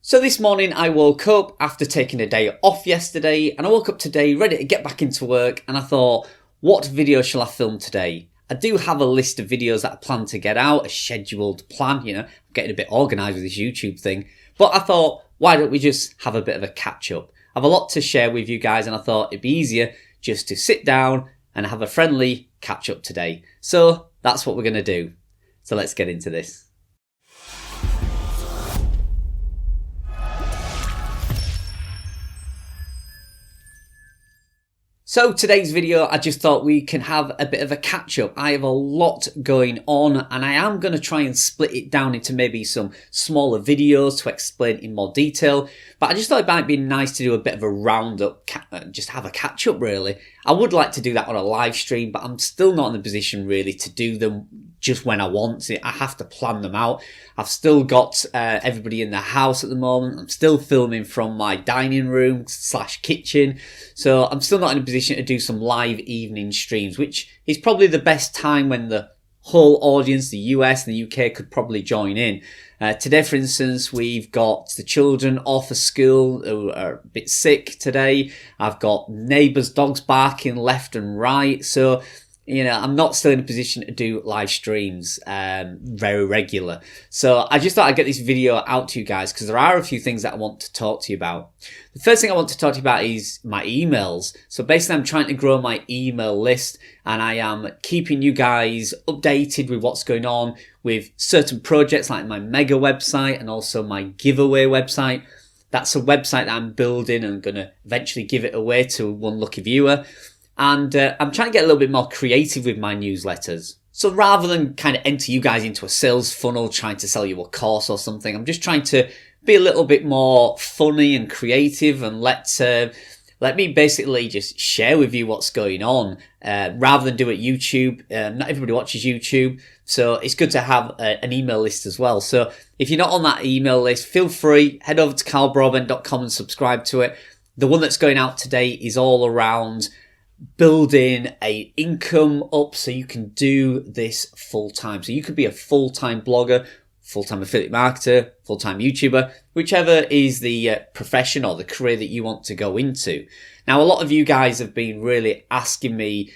So this morning I woke up after taking a day off yesterday, and I woke up today ready to get back into work, and I thought, what video shall I film today? I do have a list of videos that I plan to get out, a scheduled plan, I'm getting a bit organised with this YouTube thing. But I thought, why don't we just have a bit of a catch up? I have a lot to share with you guys, and I thought it'd be easier just to sit down and have a friendly catch up today. So that's what we're going to do. So let's get into this. So today's video, I just thought we can have a bit of a catch up. I have a lot going on, and I am going to try and split it down into maybe some smaller videos to explain in more detail. But I just thought it might be nice to do a bit of a roundup, just have a catch up really. I would like to do that on a live stream, but I'm still not in a position really to do them just when I want to. I have to plan them out. I've still got everybody in the house at the moment. I'm still filming from my dining room / kitchen. So I'm still not in a position to do some live evening streams, which is probably the best time when the whole audience, the US and the UK, could probably join in. Today, for instance, we've got the children off of school who are a bit sick today. I've got neighbours' dogs barking left and right. So, I'm not still in a position to do live streams very regular. So I just thought I'd get this video out to you guys because there are a few things that I want to talk to you about. The first thing I want to talk to you about is my emails. So basically I'm trying to grow my email list, and I am keeping you guys updated with what's going on with certain projects like my mega website and also my giveaway website. That's a website that I'm building and going to eventually give it away to one lucky viewer. And I'm trying to get a little bit more creative with my newsletters. So rather than kind of enter you guys into a sales funnel trying to sell you a course or something, I'm just trying to be a little bit more funny and creative and let me basically just share with you what's going on rather than do it YouTube. Not everybody watches YouTube, so it's good to have an email list as well. So if you're not on that email list, feel free, head over to carlbroadbent.com and subscribe to it. The one that's going out today is all around building a income up so you can do this full time. So you could be a full-time blogger, full-time affiliate marketer, full-time YouTuber, whichever is the profession or the career that you want to go into. Now, a lot of you guys have been really asking me,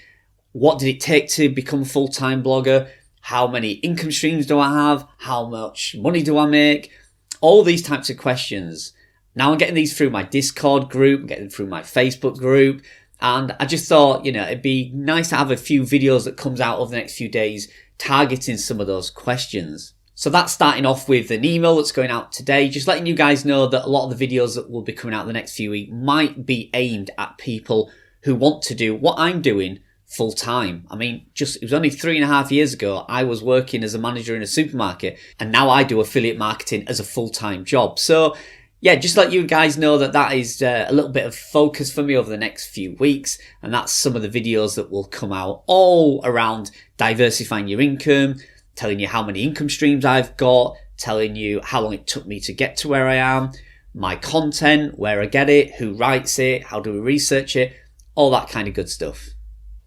what did it take to become a full-time blogger? How many income streams do I have? How much money do I make? All these types of questions. Now I'm getting these through my Discord group, I'm getting them through my Facebook group. And I just thought, it'd be nice to have a few videos that comes out over the next few days targeting some of those questions. So that's starting off with an email that's going out today, just letting you guys know that a lot of the videos that will be coming out the next few weeks might be aimed at people who want to do what I'm doing full time. I mean, it was only 3.5 years ago, I was working as a manager in a supermarket, and now I do affiliate marketing as a full-time job. So yeah, just let you guys know that is a little bit of focus for me over the next few weeks. And that's some of the videos that will come out all around diversifying your income, telling you how many income streams I've got, telling you how long it took me to get to where I am, my content, where I get it, who writes it, how do we research it, all that kind of good stuff.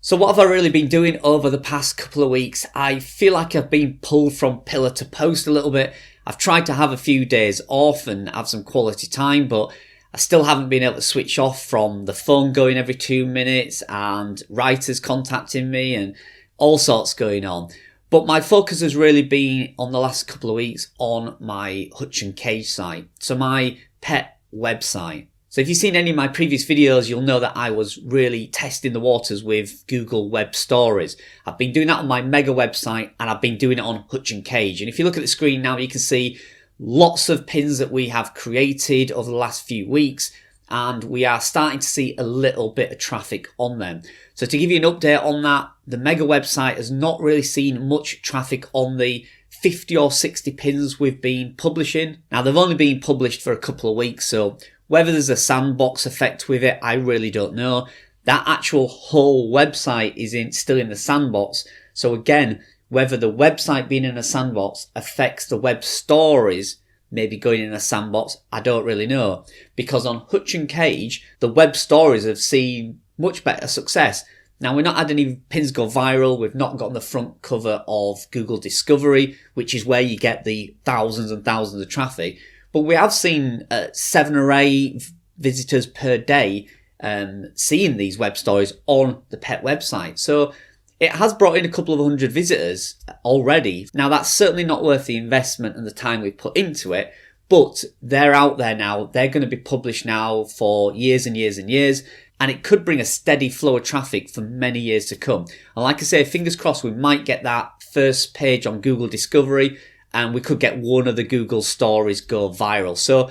So what have I really been doing over the past couple of weeks? I feel like I've been pulled from pillar to post a little bit. I've tried to have a few days off and have some quality time, but I still haven't been able to switch off from the phone going every 2 minutes and writers contacting me and all sorts going on. But my focus has really been on the last couple of weeks on my Hutch and Cage site, so my pet website. So if you've seen any of my previous videos, you'll know that I was really testing the waters with Google Web Stories. I've been doing that on my mega website, and I've been doing it on Hutch and Cage. And if you look at the screen now, you can see lots of pins that we have created over the last few weeks, and we are starting to see a little bit of traffic on them. So to give you an update on that, the mega website has not really seen much traffic on the 50 or 60 pins we've been publishing. Now, they've only been published for a couple of weeks, so whether there's a sandbox effect with it, I really don't know. That actual whole website is still in the sandbox. So again, whether the website being in a sandbox affects the web stories maybe going in a sandbox, I don't really know. Because on Hutch and Cage, the web stories have seen much better success. Now, we've not had any pins go viral. We've not gotten the front cover of Google Discovery, which is where you get the thousands and thousands of traffic. but we have seen 7 or 8 visitors per day seeing these web stories on the pet website. So it has brought in a couple of 100 visitors already. Now, that's certainly not worth the investment and the time we put into it, but they're out there now. They're going to be published now for years and years and years, and it could bring a steady flow of traffic for many years to come. And like I say, fingers crossed, we might get that first page on Google Discovery, and we could get one of the Google stories go viral. So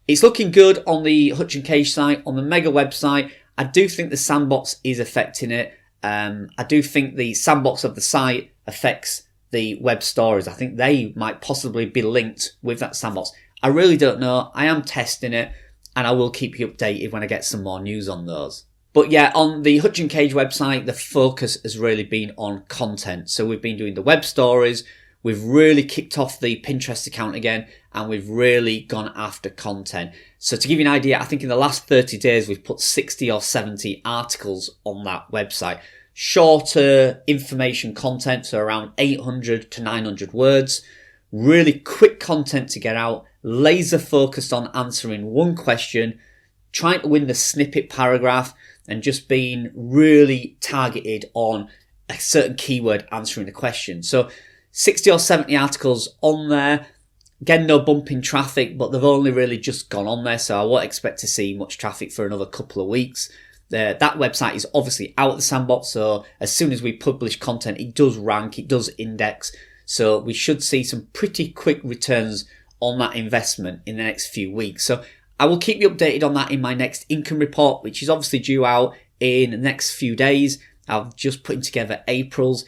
it's looking good on the Hutch and Cage site. On the Mega website, I do think the sandbox is affecting it. I do think the sandbox of the site affects the web stories. I think they might possibly be linked with that sandbox. I really don't know. I am testing it, and I will keep you updated when I get some more news on those. But yeah, on the Hutch and Cage website, the focus has really been on content. So we've been doing the web stories. We've really kicked off the Pinterest account again, and we've really gone after content. So to give you an idea, I think in the last 30 days, we've put 60 or 70 articles on that website. Shorter information content, so around 800 to 900 words. Really quick content to get out, laser focused on answering one question, trying to win the snippet paragraph, and just being really targeted on a certain keyword answering the question. So 60 or 70 articles on there. Again, no bump in traffic, but they've only really just gone on there, so I won't expect to see much traffic for another couple of weeks. That website is obviously out of the sandbox, so as soon as we publish content, it does rank, it does index, so we should see some pretty quick returns on that investment in the next few weeks. So I will keep you updated on that in my next income report, which is obviously due out in the next few days. I've just putting together April's.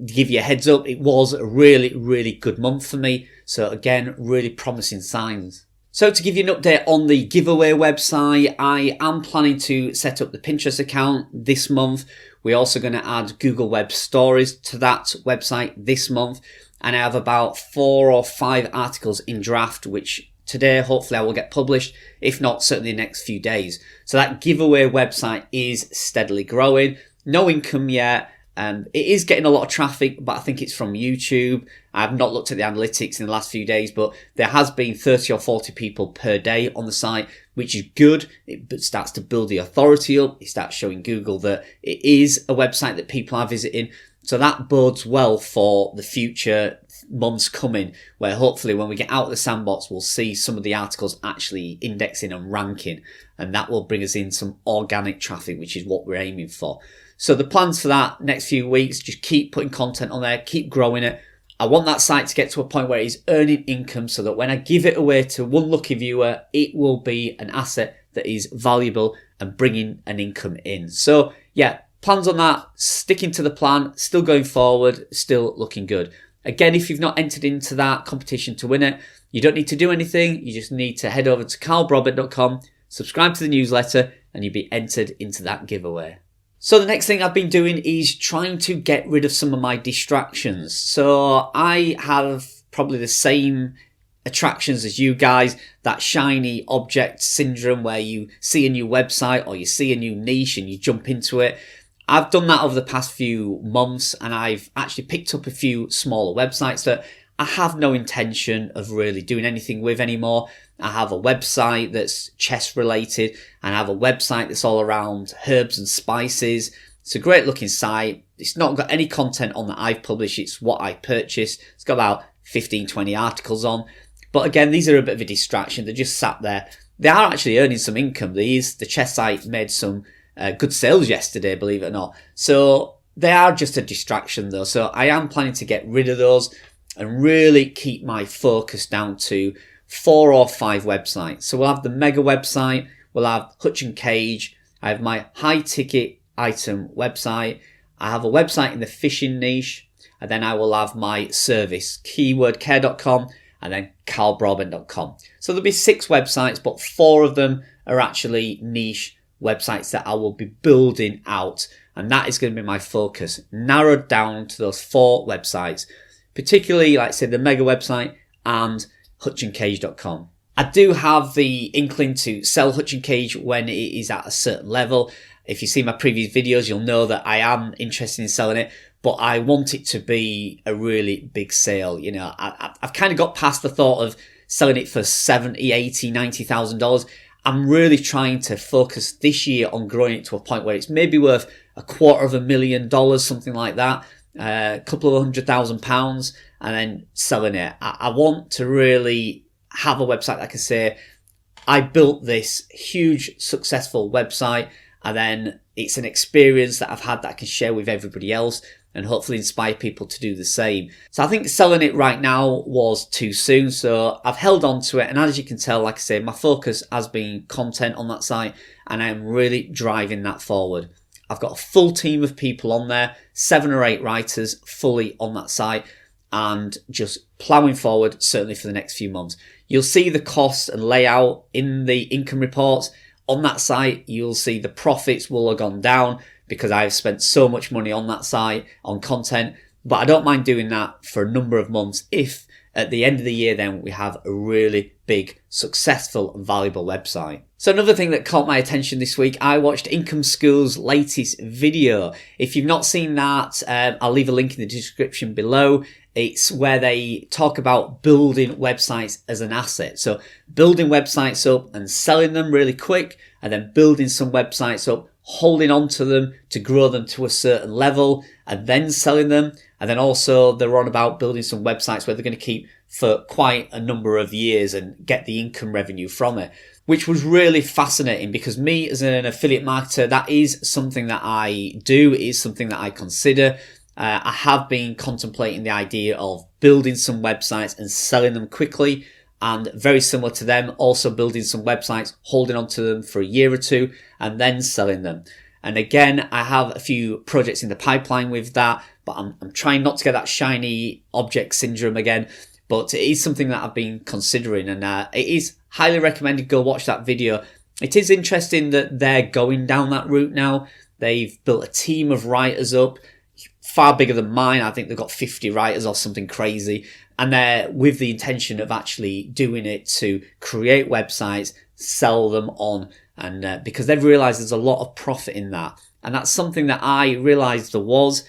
To give you a heads up, it was a really, really good month for me. So again, really promising signs. So to give you an update on the giveaway website, I am planning to set up the Pinterest account this month. We're also going to add Google Web Stories to that website this month. And I have about 4 or 5 articles in draft, which today, hopefully I will get published. If not, certainly the next few days. So that giveaway website is steadily growing. No income yet. It is getting a lot of traffic, but I think it's from YouTube. I have not looked at the analytics in the last few days, but there has been 30 or 40 people per day on the site, which is good. It starts to build the authority up. It starts showing Google that it is a website that people are visiting. So that bodes well for the future months coming, where hopefully when we get out of the sandbox, we'll see some of the articles actually indexing and ranking, and that will bring us in some organic traffic, which is what we're aiming for. So the plans for that next few weeks, just keep putting content on there, keep growing it. I want that site to get to a point where it's earning income so that when I give it away to one lucky viewer, it will be an asset that is valuable and bringing an income in. So yeah, plans on that, sticking to the plan, still going forward, still looking good. Again, if you've not entered into that competition to win it, you don't need to do anything. You just need to head over to carlbroadbent.com, subscribe to the newsletter, and you'll be entered into that giveaway. So the next thing I've been doing is trying to get rid of some of my distractions. So I have probably the same attractions as you guys, that shiny object syndrome where you see a new website or you see a new niche and you jump into it. I've done that over the past few months, and I've actually picked up a few smaller websites that I have no intention of really doing anything with anymore. I have a website that's chess related, and I have a website that's all around herbs and spices. It's a great looking site. It's not got any content on that I've published. It's what I purchased. It's got about 15, 20 articles on. But again, these are a bit of a distraction. They're just sat there. They are actually earning some income. The chess site made some good sales yesterday, believe it or not. So they are just a distraction though. So I am planning to get rid of those and really keep my focus down to 4 or 5 websites. So we'll have the Mega website, we'll have Hutch and Cage, I have my high ticket item website, I have a website in the fishing niche, and then I will have my service, keywordcare.com, and then carlbroadbent.com. So there'll be 6 websites, but 4 of them are actually niche websites that I will be building out, and that is going to be my focus, narrowed down to those 4 websites, particularly, like I said, the Mega website and hutchandcage.com. I do have the inkling to sell Hutch and Cage when it is at a certain level. If you see my previous videos, you'll know that I am interested in selling it, but I want it to be a really big sale. You know, I've kind of got past the thought of selling it for $70,000, $80,000, $90,000. I'm really trying to focus this year on growing it to a point where it's maybe worth $250,000, something like that, a couple of £100,000, and then selling it. I want to really have a website that I can say, I built this huge successful website, and then it's an experience that I've had that I can share with everybody else and hopefully inspire people to do the same. So I think selling it right now was too soon, so I've held on to it. And as you can tell, like I say, my focus has been content on that site, and I'm really driving that forward. I've got a full team of people on there, 7 or 8 writers fully on that site, and just ploughing forward, certainly for the next few months. You'll see the costs and layout in the income reports. On that site, you'll see the profits will have gone down because I've spent so much money on that site, on content. But I don't mind doing that for a number of months if at the end of the year then we have a really big, successful and valuable website. So another thing that caught my attention this week, I watched Income School's latest video. If you've not seen that, I'll leave a link in the description below. It's where they talk about building websites as an asset. So building websites up and selling them really quick, and then building some websites up, holding on to them to grow them to a certain level, and then selling them. And then also they're on about building some websites where they're going to keep for quite a number of years and get the income revenue from it, which was really fascinating because me as an affiliate marketer, that is something that I do, it is something that I consider. I have been contemplating the idea of building some websites and selling them quickly, and very similar to them, also building some websites, holding on to them for a year or two, and then selling them. And again, I have a few projects in the pipeline with that, but I'm trying not to get that shiny object syndrome again. But it is something that I've been considering, and it is highly recommended. Go watch that video. It is interesting that they're going down that route now. They've built a team of writers up, far bigger than mine. I think they've got 50 writers or something crazy. And they're with the intention of actually doing it to create websites, sell them on. And because they've realized there's a lot of profit in that. And that's something that I realized there was.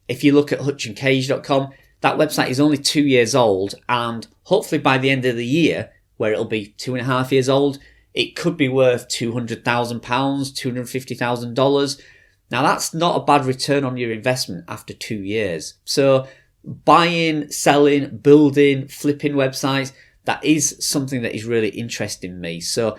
If you look at hutchandcage.com, that website is only 2 years old. And hopefully by the end of the year, where it'll be 2.5 years old, it could be worth £200,000, $250,000. Now that's not a bad return on your investment after 2 years. So buying, selling, building, flipping websites, that is something that is really interesting me. So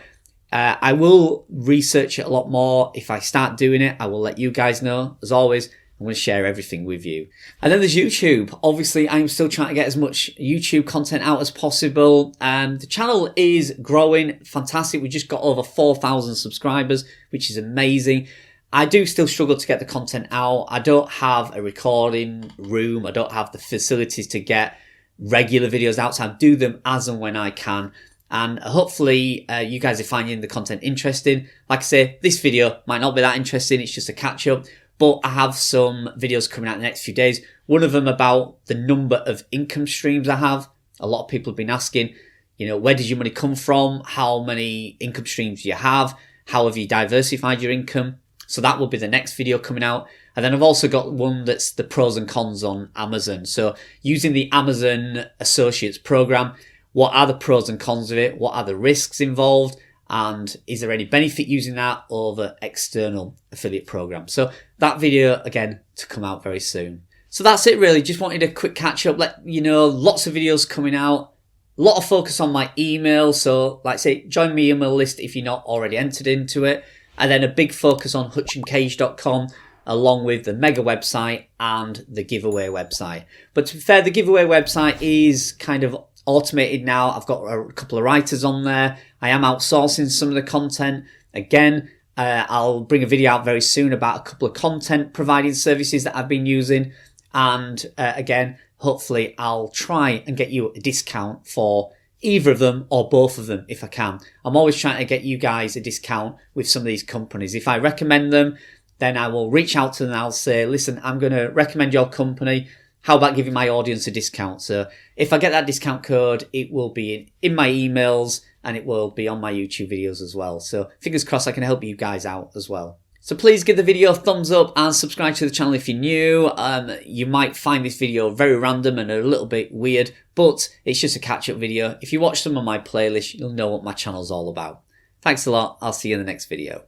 I will research it a lot more. If I start doing it, I will let you guys know. As always, I'm going to share everything with you. And then there's YouTube. Obviously, I'm still trying to get as much YouTube content out as possible. The channel is growing. Fantastic. We just got over 4,000 subscribers, which is amazing. I do still struggle to get the content out. I don't have a recording room. I don't have the facilities to get regular videos out. So I do them as and when I can. And hopefully you guys are finding the content interesting. Like I say, this video might not be that interesting. It's just a catch up. But I have some videos coming out in the next few days. One of them about the number of income streams I have. A lot of people have been asking, where did your money come from? How many income streams do you have? How have you diversified your income? So that will be the next video coming out. And then I've also got one that's the pros and cons on Amazon. So using the Amazon Associates program, what are the pros and cons of it? What are the risks involved? And is there any benefit using that over external affiliate programs? So that video, again, to come out very soon. So that's it really. Just wanted a quick catch up. Let you know, lots of videos coming out. A lot of focus on my email. So like I say, join my email list if you're not already entered into it. And then a big focus on hutchandcage.com along with the mega website and the giveaway website. But to be fair, the giveaway website is kind of automated now. I've got a couple of writers on there. I am outsourcing some of the content. Again, I'll bring a video out very soon about a couple of content providing services that I've been using. And again, hopefully I'll try and get you a discount for either of them or both of them if I can. I'm always trying to get you guys a discount with some of these companies. If I recommend them, then I will reach out to them and I'll say, listen, I'm going to recommend your company. How about giving my audience a discount? So if I get that discount code, it will be in my emails and it will be on my YouTube videos as well. So fingers crossed I can help you guys out as well. So please give the video a thumbs up and subscribe to the channel if you're new. You might find this video very random and a little bit weird, but it's just a catch-up video. If you watch some of my playlists, you'll know what my channel's all about. Thanks a lot. I'll see you in the next video.